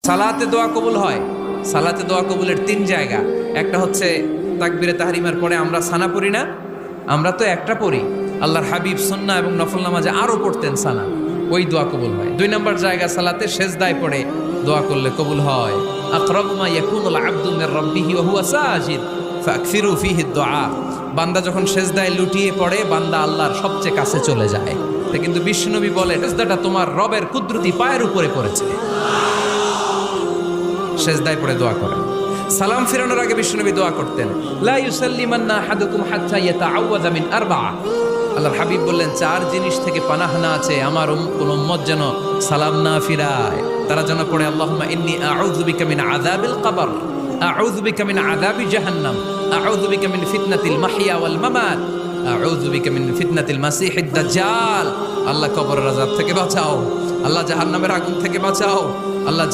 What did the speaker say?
সালাতে দোয়া কবুল হয়। সালাতে দোয়া কবুলের 3 জায়গা। একটা হচ্ছে তাকবীরে তাহরিমার পরে আমরা সানা পড়ি না, আমরা তো একটা পড়ি। আল্লাহর হাবিব সুন্নাহ এবং নফল নামাজে আরো পড়তেন সানা, ওই দোয়া কবুল হয়। 2 নম্বর জায়গা সালাতে সেজদায় পড়ে দোয়া করলে কবুল হয়। আকরাবু মা ইয়াকুনুল আবদু মির রাব্বিহি ওয়া হুয়া সাজিদ ফাকসিরু ফীহি দুআ। বান্দা যখন সেজদায় লুটিয়ে পড়ে, বান্দা আল্লাহর সবচেয়ে কাছে চলে যায়। তা কিন্তু বিশ্বনবী বলে সেজদাটা তোমার রবের কুদরতি পায়ের উপরে পড়েছে। সেজদায় পড়ে দোয়া করেন। সালাম ফিরানোর আগে বিশ্বনবী দোয়া করতেন, লা ইউসাল্লিমান্না আহাদুকুম হাত্তা ইয়াতাআওয়াযা মিন আরবা'a। আল্লাহর হাবিব বললেন 4 জিনিস থেকে পানাহ না আছে আমার কোন উম্মত যেন সালাম না ফিরায়। তারা যেন পড়ে আল্লাহুম্মা ইন্নী আউযু বিকা মিন আযাবিল কবর, আউযু বিকা মিন আযাবি জাহান্নাম, আউযু বিকা মিন ফিতনাতিল মাহইয়া ওয়াল মামাত, আউযু বিকা মিন ফিতনাতিল মাসিহিদ দাজ্জাল। আল্লাহ কবরের আযাব থেকে বাঁচাও, আল্লাহ জাহান্নামের আগুন থেকে বাঁচাও, আল্লাহ